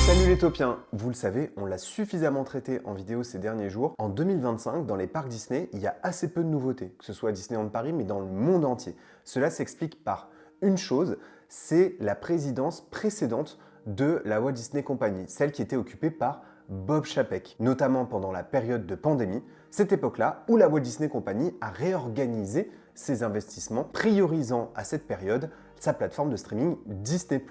Salut les taupiens! Vous le savez, on l'a suffisamment traité en vidéo ces derniers jours. En 2025, dans les parcs Disney, il y a assez peu de nouveautés, que ce soit à Disneyland Paris, mais dans le monde entier. Cela s'explique par une chose, c'est la présidence précédente de la Walt Disney Company, celle qui était occupée par Bob Chapek, notamment pendant la période de pandémie, cette époque-là où la Walt Disney Company a réorganisé ses investissements, priorisant à cette période sa plateforme de streaming Disney+.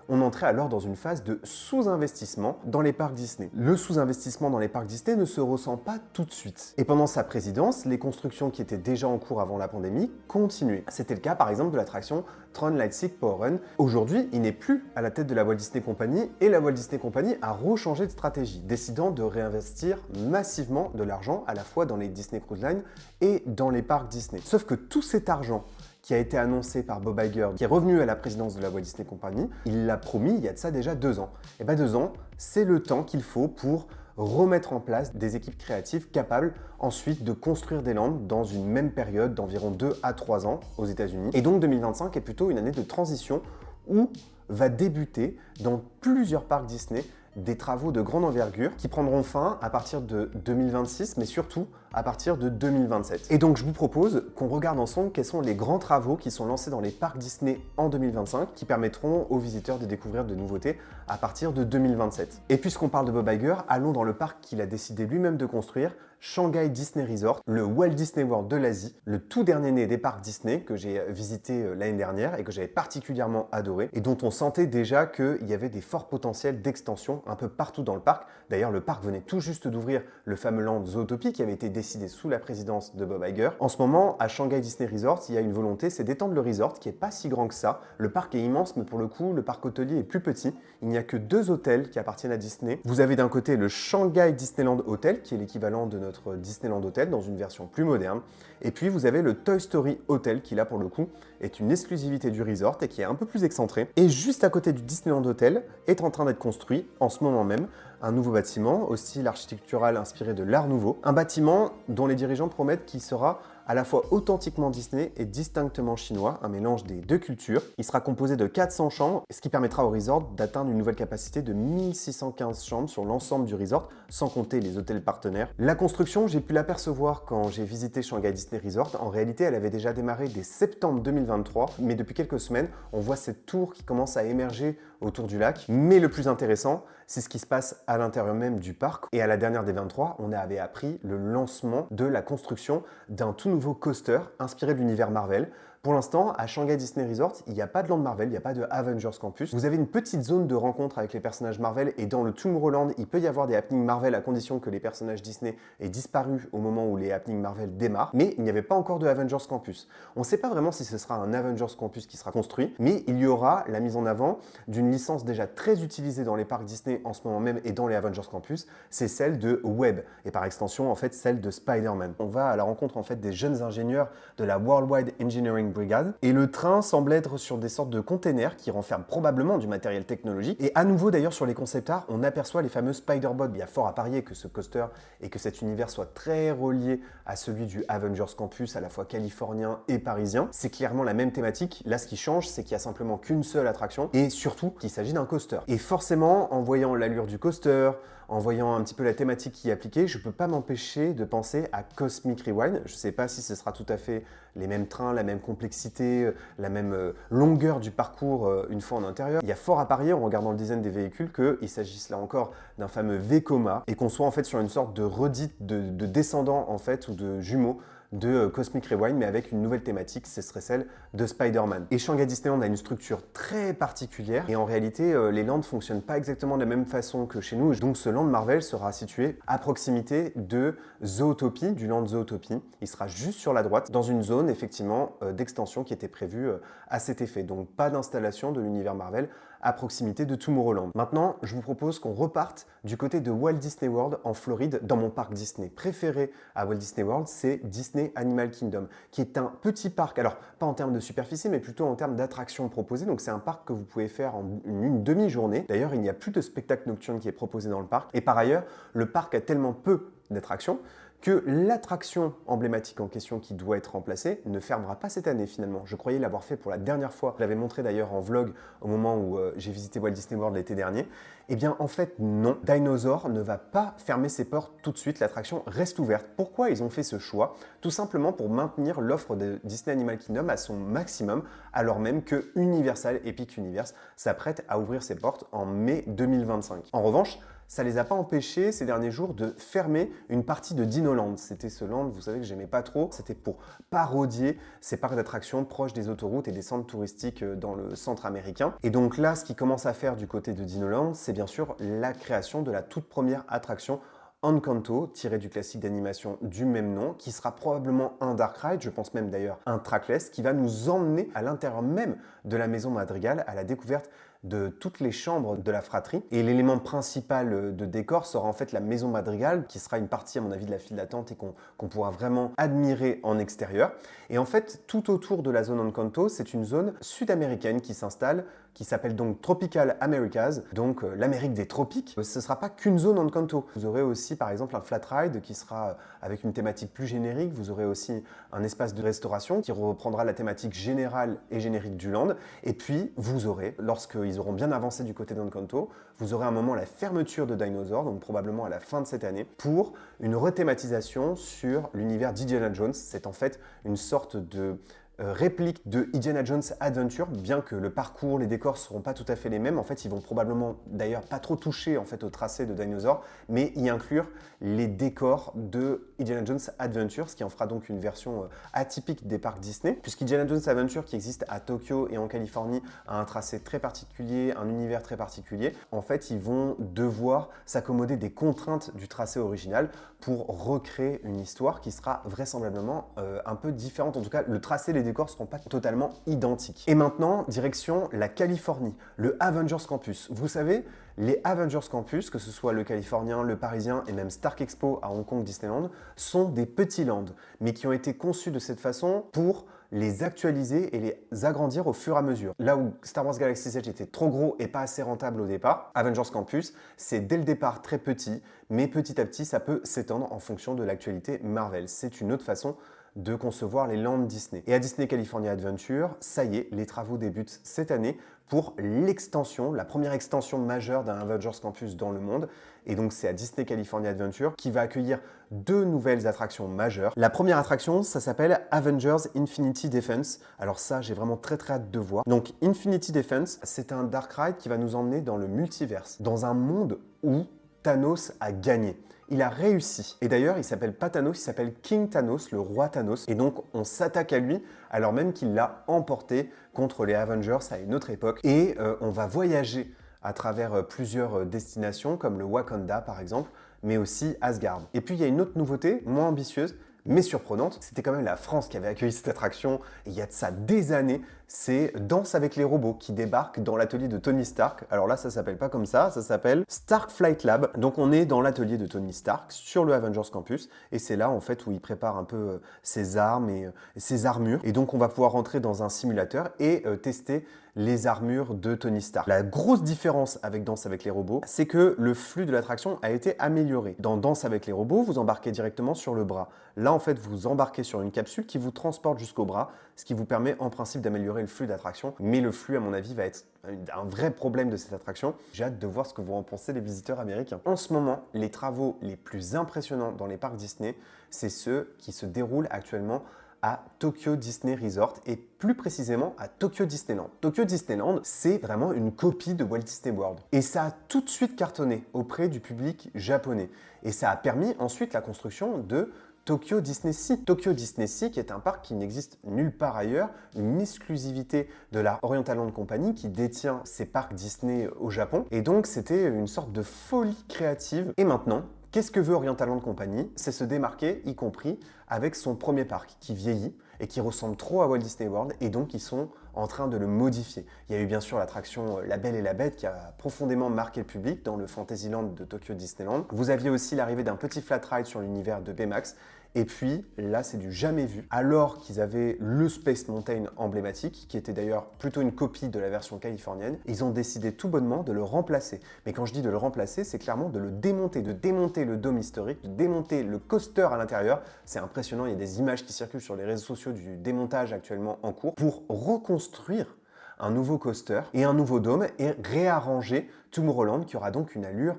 On entrait alors dans une phase de sous-investissement dans les parcs Disney. Le sous-investissement dans les parcs Disney ne se ressent pas tout de suite. Et pendant sa présidence, les constructions qui étaient déjà en cours avant la pandémie continuaient. C'était le cas par exemple de l'attraction Tron Lightseek Power Run. Aujourd'hui, il n'est plus à la tête de la Walt Disney Company et la Walt Disney Company a rechangé de stratégie, décidant de réinvestir massivement de l'argent à la fois dans les Disney Cruise Line et dans les parcs Disney. Sauf que tout cet argent qui a été annoncé par Bob Iger, qui est revenu à la présidence de la Walt Disney Company, il l'a promis il y a de ça déjà 2 ans. Et bien 2 ans, c'est le temps qu'il faut pour remettre en place des équipes créatives capables ensuite de construire des landes dans une même période d'environ 2 à 3 ans aux États-Unis. Et donc 2025 est plutôt une année de transition où va débuter dans plusieurs parcs Disney des travaux de grande envergure qui prendront fin à partir de 2026, mais surtout à partir de 2027. Et donc je vous propose qu'on regarde ensemble quels sont les grands travaux qui sont lancés dans les parcs Disney en 2025 qui permettront aux visiteurs de découvrir de nouveautés à partir de 2027. Et puisqu'on parle de Bob Iger, allons dans le parc qu'il a décidé lui-même de construire, Shanghai Disney Resort, le Walt Disney World de l'Asie, le tout dernier né des parcs Disney que j'ai visité l'année dernière et que j'avais particulièrement adoré et dont on sentait déjà qu'il y avait des forts potentiels d'extension un peu partout dans le parc. D'ailleurs, le parc venait tout juste d'ouvrir le fameux land Zootopia qui avait été décidé sous la présidence de Bob Iger. En ce moment, à Shanghai Disney Resort, il y a une volonté, c'est d'étendre le resort qui n'est pas si grand que ça. Le parc est immense, mais pour le coup, le parc hôtelier est plus petit. Il n'y a que 2 hôtels qui appartiennent à Disney. Vous avez d'un côté le Shanghai Disneyland Hotel, qui est l'équivalent de notre Disneyland Hotel dans une version plus moderne. Et puis vous avez le Toy Story Hotel, qui là pour le coup est une exclusivité du resort et qui est un peu plus excentré. Et juste à côté du Disneyland Hotel est en train d'être construit en ce moment même un nouveau bâtiment, au style architectural inspiré de l'Art Nouveau. Un bâtiment dont les dirigeants promettent qu'il sera à la fois authentiquement Disney et distinctement chinois, un mélange des 2 cultures. Il sera composé de 400 chambres, ce qui permettra au resort d'atteindre une nouvelle capacité de 1615 chambres sur l'ensemble du resort, sans compter les hôtels partenaires. La construction, j'ai pu l'apercevoir quand j'ai visité Shanghai Disney Resort. En réalité, elle avait déjà démarré dès septembre 2023, mais depuis quelques semaines, on voit cette tour qui commence à émerger autour du lac. Mais le plus intéressant, c'est ce qui se passe à l'intérieur même du parc. Et à la dernière des 23, on avait appris le lancement de la construction d'un tout nouveau coaster inspiré de l'univers Marvel. Pour l'instant, à Shanghai Disney Resort, il n'y a pas de land Marvel, il n'y a pas de Avengers Campus. Vous avez une petite zone de rencontre avec les personnages Marvel et dans le Tomorrowland, il peut y avoir des happenings Marvel à condition que les personnages Disney aient disparu au moment où les happenings Marvel démarrent, mais il n'y avait pas encore de Avengers Campus. On ne sait pas vraiment si ce sera un Avengers Campus qui sera construit, mais il y aura la mise en avant d'une licence déjà très utilisée dans les parcs Disney en ce moment même et dans les Avengers Campus, c'est celle de Web et par extension en fait celle de Spider-Man. On va à la rencontre en fait des jeunes ingénieurs de la Worldwide Engineering Brigade et le train semble être sur des sortes de containers qui renferment probablement du matériel technologique et à nouveau d'ailleurs sur les concept art on aperçoit les fameux Spider-Bots. Il y a fort à parier que ce coaster et que cet univers soit très relié à celui du Avengers Campus à la fois californien et parisien. C'est clairement la même thématique. Là ce qui change c'est qu'il y a simplement qu'une seule attraction et surtout qu'il s'agit d'un coaster. Et forcément en voyant l'allure du coaster, en voyant un petit peu la thématique qui est appliquée, je ne peux pas m'empêcher de penser à Cosmic Rewind. Je ne sais pas si ce sera tout à fait les mêmes trains, la même complexité, la même longueur du parcours une fois en intérieur. Il y a fort à parier en regardant le design des véhicules qu'il s'agisse là encore d'un fameux Vekoma et qu'on soit en fait sur une sorte de redite de descendants en fait ou de jumeaux de Cosmic Rewind, mais avec une nouvelle thématique, ce serait celle de Spider-Man. Et Shanghai Disneyland a une structure très particulière, et en réalité, les lands ne fonctionnent pas exactement de la même façon que chez nous, donc ce land Marvel sera situé à proximité de Zootopia, du land Zootopia. Il sera juste sur la droite, dans une zone, effectivement, d'extension qui était prévue à cet effet. Donc pas d'installation de l'univers Marvel à proximité de Tomorrowland. Maintenant, je vous propose qu'on reparte du côté de Walt Disney World en Floride, dans mon parc Disney préféré à Walt Disney World, c'est Disney Animal Kingdom, qui est un petit parc, alors pas en termes de superficie, mais plutôt en termes d'attractions proposées. Donc c'est un parc que vous pouvez faire en une demi-journée. D'ailleurs, il n'y a plus de spectacle nocturne qui est proposé dans le parc. Et par ailleurs, le parc a tellement peu d'attractions que l'attraction emblématique en question qui doit être remplacée ne fermera pas cette année finalement. Je croyais l'avoir fait pour la dernière fois. Je l'avais montré d'ailleurs en vlog au moment où j'ai visité Walt Disney World l'été dernier. Eh bien en fait non, Dinosaur ne va pas fermer ses portes tout de suite, l'attraction reste ouverte. Pourquoi ils ont fait ce choix? Tout simplement pour maintenir l'offre de Disney Animal Kingdom à son maximum, alors même que Universal Epic Universe s'apprête à ouvrir ses portes en mai 2025. En revanche, ça ne les a pas empêchés ces derniers jours de fermer une partie de Dinoland. C'était ce land, vous savez que j'aimais pas trop. C'était pour parodier ces parcs d'attractions proches des autoroutes et des centres touristiques dans le centre américain. Et donc là, ce qui commence à faire du côté de Dinoland, c'est bien sûr la création de la toute première attraction Encanto, tiré du classique d'animation du même nom, qui sera probablement un dark ride, je pense même d'ailleurs un trackless, qui va nous emmener à l'intérieur même de la maison Madrigal à la découverte de toutes les chambres de la fratrie. Et l'élément principal de décor sera en fait la maison Madrigal, qui sera une partie à mon avis de la file d'attente et qu'on pourra vraiment admirer en extérieur. Et en fait, tout autour de la zone Encanto, c'est une zone sud-américaine qui s'installe, qui s'appelle donc Tropical Americas, donc l'Amérique des tropiques. Ce ne sera pas qu'une zone Encanto. Vous aurez aussi par exemple un flat ride qui sera avec une thématique plus générique. Vous aurez aussi un espace de restauration qui reprendra la thématique générale et générique du land. Et puis vous aurez, lorsqu'ils auront bien avancé du côté d'Encanto, vous aurez un moment la fermeture de Dinosaur, donc probablement à la fin de cette année, pour une rethématisation sur l'univers d'Indiana Jones. C'est en fait une sorte de réplique de Indiana Jones Adventure, bien que le parcours, les décors ne seront pas tout à fait les mêmes. En fait, ils vont probablement d'ailleurs pas trop toucher en fait au tracé de Dinosaur, mais y inclure les décors de Indiana Jones Adventure, ce qui en fera donc une version atypique des parcs Disney, puisqu'Indiana Jones Adventure, qui existe à Tokyo et en Californie, a un tracé très particulier, un univers très particulier. En fait, ils vont devoir s'accommoder des contraintes du tracé original pour recréer une histoire qui sera vraisemblablement un peu différente. En tout cas, le tracé, les décors ne seront pas totalement identiques. Et maintenant, direction la Californie, le Avengers Campus. Vous savez, les Avengers Campus, que ce soit le californien, le parisien et même Stark Expo à Hong Kong Disneyland, sont des petits lands, mais qui ont été conçus de cette façon pour les actualiser et les agrandir au fur et à mesure. Là où Star Wars Galaxy's Edge était trop gros et pas assez rentable au départ, Avengers Campus, c'est dès le départ très petit, mais petit à petit, ça peut s'étendre en fonction de l'actualité Marvel. C'est une autre façon de concevoir les lands Disney. Et à Disney California Adventure, ça y est, les travaux débutent cette année pour l'extension, la première extension majeure d'un Avengers Campus dans le monde. Et donc c'est à Disney California Adventure qui va accueillir 2 nouvelles attractions majeures. La première attraction, ça s'appelle Avengers Infinity Defense. Alors ça, j'ai vraiment très hâte de voir. Donc Infinity Defense, c'est un dark ride qui va nous emmener dans le multiverse, dans un monde où Thanos a gagné. Il a réussi. Et d'ailleurs, il s'appelle pas Thanos, il s'appelle King Thanos, le roi Thanos. Et donc, on s'attaque à lui alors même qu'il l'a emporté contre les Avengers à une autre époque. Et on va voyager à travers plusieurs destinations, comme le Wakanda par exemple, mais aussi Asgard. Et puis, il y a une autre nouveauté, moins ambitieuse, mais surprenante. C'était quand même la France qui avait accueilli cette attraction il y a de ça des années. C'est Danse avec les robots qui débarque dans l'atelier de Tony Stark. Alors là, ça s'appelle pas comme ça s'appelle Stark Flight Lab. Donc on est dans l'atelier de Tony Stark sur le Avengers Campus et c'est là en fait où il prépare un peu ses armes et ses armures. Et donc on va pouvoir rentrer dans un simulateur et tester les armures de Tony Stark. La grosse différence avec Danse avec les robots, c'est que le flux de l'attraction a été amélioré. Dans Danse avec les robots, vous embarquez directement sur le bras. Là, en fait, vous embarquez sur une capsule qui vous transporte jusqu'au bras, ce qui vous permet en principe d'améliorer le flux d'attraction. Mais le flux, à mon avis, va être un vrai problème de cette attraction. J'ai hâte de voir ce que vont en penser les visiteurs américains. En ce moment, les travaux les plus impressionnants dans les parcs Disney, c'est ceux qui se déroulent actuellement à Tokyo Disney Resort et plus précisément à Tokyo Disneyland. Tokyo Disneyland, c'est vraiment une copie de Walt Disney World. Et ça a tout de suite cartonné auprès du public japonais. Et ça a permis ensuite la construction de Tokyo Disney Sea. Tokyo Disney Sea qui est un parc qui n'existe nulle part ailleurs, une exclusivité de la Oriental Land Company qui détient ces parcs Disney au Japon. Et donc c'était une sorte de folie créative. Et maintenant, qu'est-ce que veut Oriental Land Company? C'est se démarquer, y compris avec son premier parc qui vieillit et qui ressemble trop à Walt Disney World et donc ils sont en train de le modifier. Il y a eu bien sûr l'attraction La Belle et la Bête qui a profondément marqué le public dans le Fantasyland de Tokyo Disneyland. Vous aviez aussi l'arrivée d'un petit flat ride sur l'univers de Baymax Et puis là, c'est du jamais vu. Alors qu'ils avaient le Space Mountain emblématique, qui était d'ailleurs plutôt une copie de la version californienne, ils ont décidé tout bonnement de le remplacer. Mais quand je dis de le remplacer, c'est clairement de le démonter, de démonter le dôme historique, de démonter le coaster à l'intérieur. C'est impressionnant, il y a des images qui circulent sur les réseaux sociaux du démontage actuellement en cours pour reconstruire un nouveau coaster et un nouveau dôme et réarranger Tomorrowland qui aura donc une allure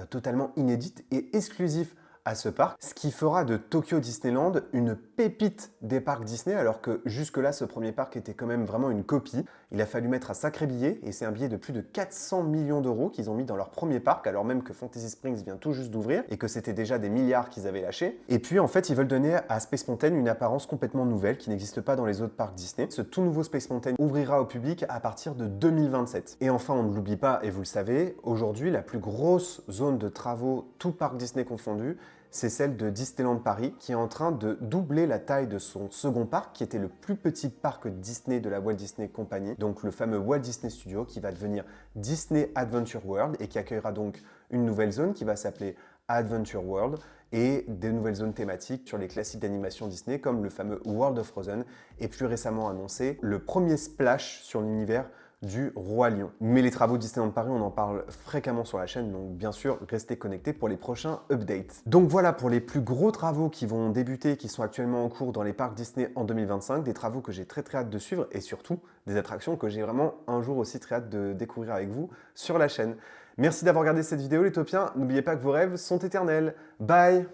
totalement inédite et exclusive à ce parc, ce qui fera de Tokyo Disneyland une pépite des parcs Disney, alors que jusque-là, ce premier parc était quand même vraiment une copie. Il a fallu mettre un sacré billet, et c'est un billet de plus de 400 millions d'euros qu'ils ont mis dans leur premier parc, alors même que Fantasy Springs vient tout juste d'ouvrir, et que c'était déjà des milliards qu'ils avaient lâchés. Et puis, en fait, ils veulent donner à Space Mountain une apparence complètement nouvelle, qui n'existe pas dans les autres parcs Disney. Ce tout nouveau Space Mountain ouvrira au public à partir de 2027. Et enfin, on ne l'oublie pas, et vous le savez, aujourd'hui, la plus grosse zone de travaux, tout parc Disney confondu, c'est celle de Disneyland Paris, qui est en train de doubler la taille de son second parc, qui était le plus petit parc Disney de la Walt Disney Company, donc le fameux Walt Disney Studio, qui va devenir Disney Adventure World et qui accueillera donc une nouvelle zone qui va s'appeler Adventure World et des nouvelles zones thématiques sur les classiques d'animation Disney comme le fameux World of Frozen et plus récemment annoncé le premier splash sur l'univers du Roi Lion. Mais les travaux Disneyland Paris, on en parle fréquemment sur la chaîne, donc bien sûr, restez connectés pour les prochains updates. Donc voilà pour les plus gros travaux qui vont débuter, qui sont actuellement en cours dans les parcs Disney en 2025, des travaux que j'ai très hâte de suivre et surtout des attractions que j'ai vraiment un jour aussi très hâte de découvrir avec vous sur la chaîne. Merci d'avoir regardé cette vidéo les Taupiens, n'oubliez pas que vos rêves sont éternels. Bye!